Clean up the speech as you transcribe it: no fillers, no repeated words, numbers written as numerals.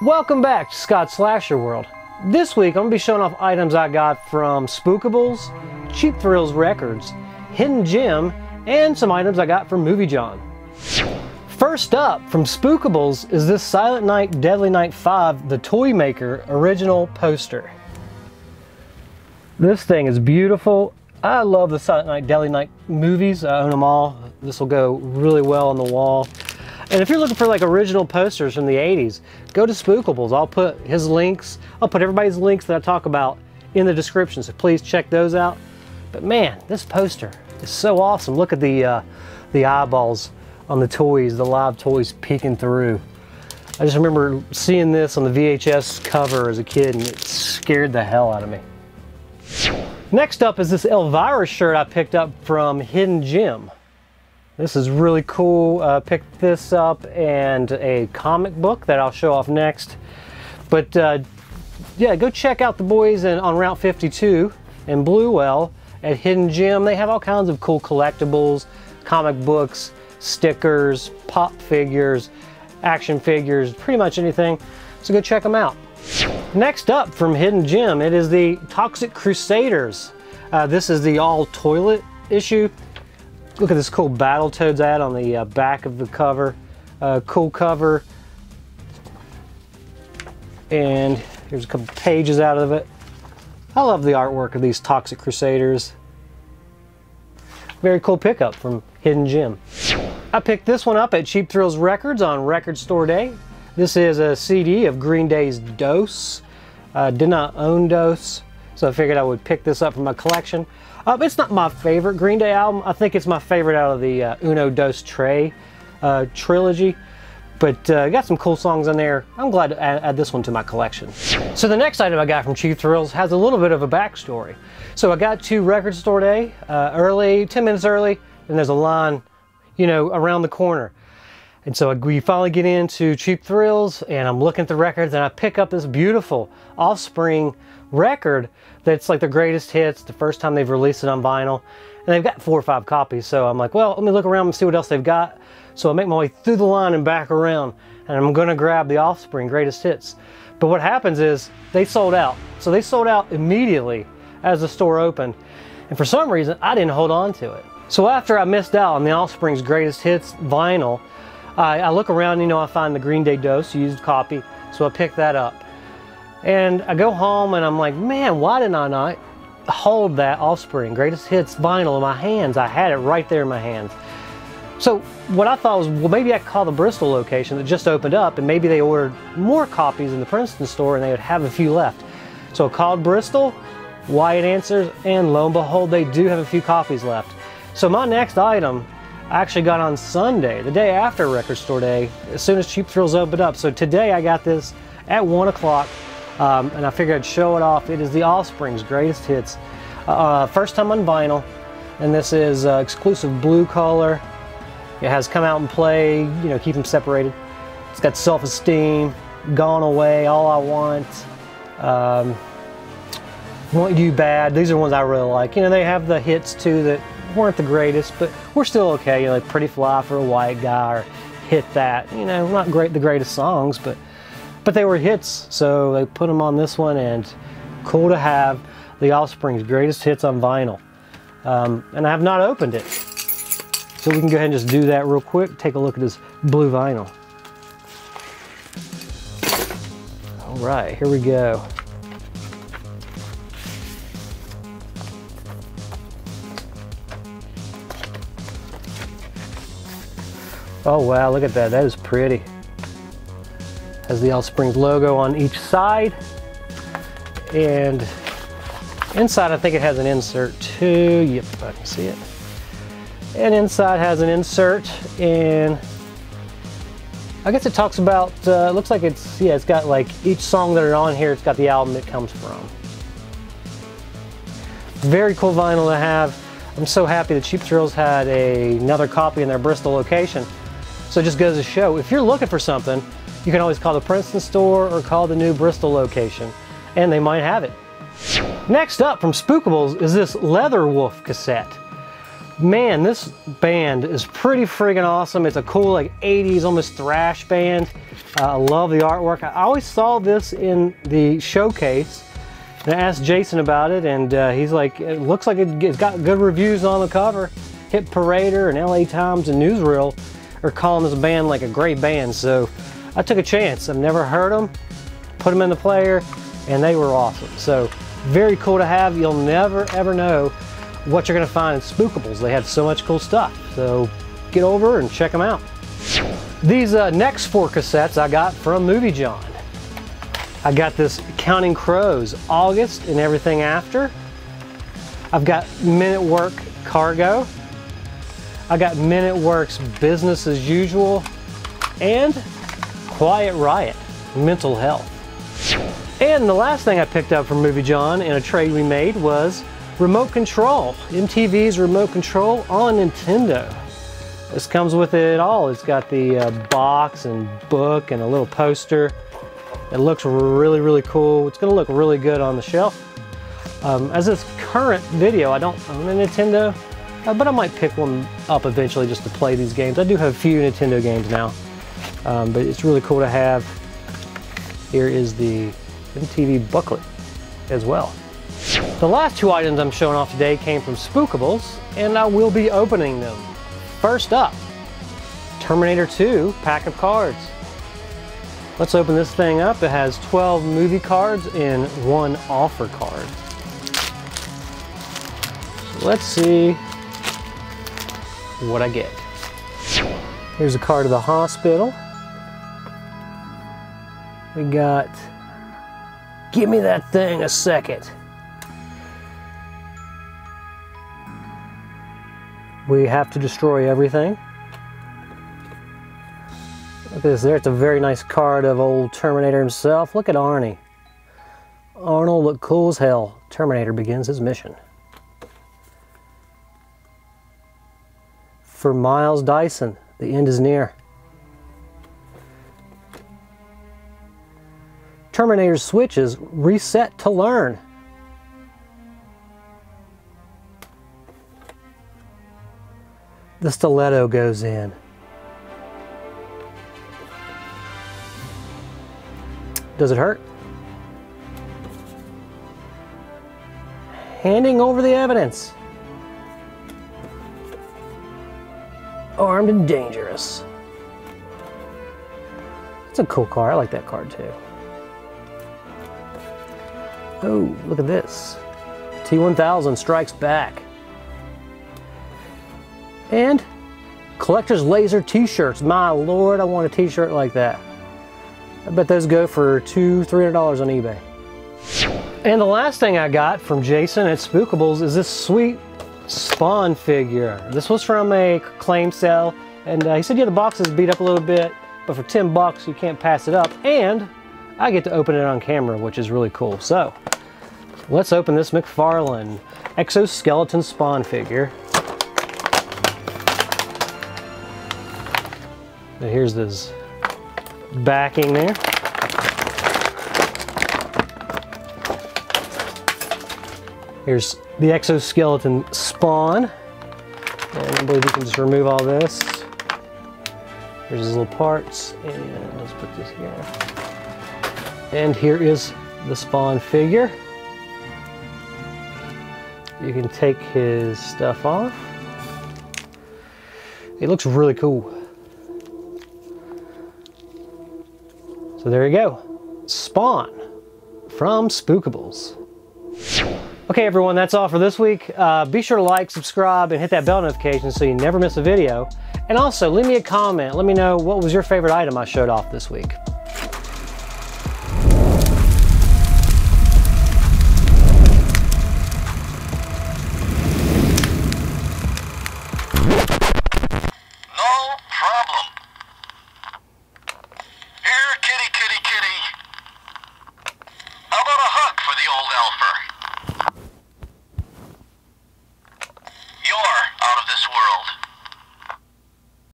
Welcome back to Scott's Slasher World. This week I'm going to be showing off items I got from Spookables, Cheap Thrills Records, Hidden Gem, and some items I got from Movie John. First up from Spookables is this Silent Night Deadly Night 5 The Toy Maker original poster. This thing is beautiful. I love the Silent Night Deadly Night movies. I own them all. This will go really well on the wall. And if you're looking for like original posters from the 80s, go to Spookables. I'll put his links, I'll put everybody's links that I talk about in the description, so please check those out. But man, this poster is so awesome. Look at the eyeballs on the toys, the live toys peeking through. I just remember seeing this on the VHS cover as a kid and it scared the hell out of me. Next up is this Elvira shirt I picked up from Hidden Gem. This is really cool. Picked this up and a comic book that I'll show off next. But yeah, go check out the boys on Route 52 in Bluewell at Hidden Gem. They have all kinds of cool collectibles, comic books, stickers, pop figures, action figures, pretty much anything. So go check them out. Next up from Hidden Gem, it is the Toxic Crusaders. This is the all toilet issue. Look at this cool Battletoads ad on the back of the cover. Cool cover. And here's a couple pages out of it. I love the artwork of these Toxic Crusaders. Very cool pickup from Hidden Gem. I picked this one up at Cheap Thrills Records on Record Store Day. This is a CD of Green Day's Dose. Did not own Dose, so I figured I would pick this up for my collection. It's not my favorite Green Day album. I think it's my favorite out of the Uno Dos Tres trilogy. But got some cool songs in there. I'm glad to add this one to my collection. So the next item I got from Cheap Thrills has a little bit of a backstory. So I got to Record Store Day early, 10 minutes early, and there's a line, you know, around the corner. And so we finally get into Cheap Thrills, and I'm looking at the records, and I pick up this beautiful Offspring record that's like the greatest hits, the first time they've released it on vinyl. And they've got 4 or 5 copies, so I'm like, well, let me look around and see what else they've got. So I make my way through the line and back around, and I'm gonna grab the Offspring greatest hits. But what happens is, they sold out. So they sold out immediately as the store opened. And for some reason, I didn't hold on to it. So after I missed out on the Offspring's greatest hits vinyl, I look around, you know, I find the Green Day Dose used copy, so I pick that up. And I go home and I'm like, man, why didn't I not hold that Offspring greatest hits vinyl in my hands? I had it right there in my hands. So what I thought was, well, maybe I could call the Bristol location that just opened up, and maybe they ordered more copies in the Princeton store and they would have a few left. So I called Bristol, Wyatt answers, and lo and behold, they do have a few copies left. So my next item I actually got on Sunday, the day after Record Store Day, as soon as Cheap Thrills opened up. So today I got this at 1 o'clock, and I figured I'd show it off. It is the Offspring's greatest hits. First time on vinyl, and this is exclusive blue color. It has Come Out and Play, you know, keep them separated. It's got Self-Esteem, Gone Away, All I Want, Want You Bad. These are ones I really like. You know, they have the hits too that weren't the greatest, but we're still okay. You know, like Pretty Fly for a White Guy, or Hit That. You know, not great, the greatest songs, but they were hits. So they put them on this one, and cool to have the Offspring's greatest hits on vinyl. And I have not opened it, so we can go ahead and just do that real quick. Take a look at this blue vinyl. All right, here we go. Oh wow, look at that, that is pretty. Has the Offspring's logo on each side. And inside I think it has an insert too. Yep, I can see it. And inside has an insert, and I guess it talks about, it looks like it's, yeah, it's got like each song that are on here, it's got the album it comes from. Very cool vinyl to have. I'm so happy that Cheap Thrills had another copy in their Bristol location. So it just goes to show, if you're looking for something, you can always call the Princeton store or call the new Bristol location, and they might have it. Next up from Spookables is this Leather Wolf cassette. Man, this band is pretty freaking awesome. It's a cool, like 80s, almost thrash band. I love the artwork. I always saw this in the showcase, and I asked Jason about it, and he's like, it looks like it's got good reviews on the cover. Hit Parader and LA Times and Newsreel are calling this band like a great band, so I took a chance. I've never heard them, put them in the player, and they were awesome. So very cool to have. You'll never ever know what you're gonna find in Spookables. They have so much cool stuff. So get over and check them out. These next 4 cassettes I got from Movie John. I got this Counting Crows, August and Everything After. I've got Men at Work, Cargo. I got Men at Work's Business as Usual, and Quiet Riot, Mental Health. And the last thing I picked up from Movie John in a trade we made was Remote Control, MTV's Remote Control on Nintendo. This comes with it all. It's got the box and book and a little poster. It looks really, really cool. It's gonna look really good on the shelf. As this current video, I don't own a Nintendo, but I might pick one up eventually just to play these games. I do have a few Nintendo games now, but it's really cool to have. Here is the MTV booklet as well. The last 2 items I'm showing off today came from Spookables, and I will be opening them. First up, Terminator 2 pack of cards. Let's open this thing up. It has 12 movie cards and 1 offer card. So let's see what I get. Here's a card of the hospital. We got, give me that thing a second. We have to destroy everything. Look at this there. It's a very nice card of old Terminator himself. Look at Arnie. Arnold looked cool as hell. Terminator begins his mission. For Miles Dyson, the end is near. Terminator's switches reset to learn. The stiletto goes in. Does it hurt? Handing over the evidence. Armed and dangerous. It's a cool card. I like that card too. Oh, look at this. T-1000 strikes back. And collector's laser t-shirts. My lord, I want a t-shirt like that. I bet those go for $200–300 on eBay. And the last thing I got from Jason at Spookables is this sweet Spawn figure. This was from a claim sale, and he said, yeah, the box is beat up a little bit, but for $10 you can't pass it up, and I get to open it on camera, which is really cool. So let's open this McFarlane exoskeleton Spawn figure. And here's this backing there. Here's the exoskeleton Spawn. And I believe you can just remove all this. Here's his little parts, and let's put this here. And here is the Spawn figure. You can take his stuff off. It looks really cool. So there you go, Spawn from Spookables. Okay everyone, that's all for this week. Be sure to like, subscribe, and hit that bell notification so you never miss a video. And also, leave me a comment. Let me know what was your favorite item I showed off this week.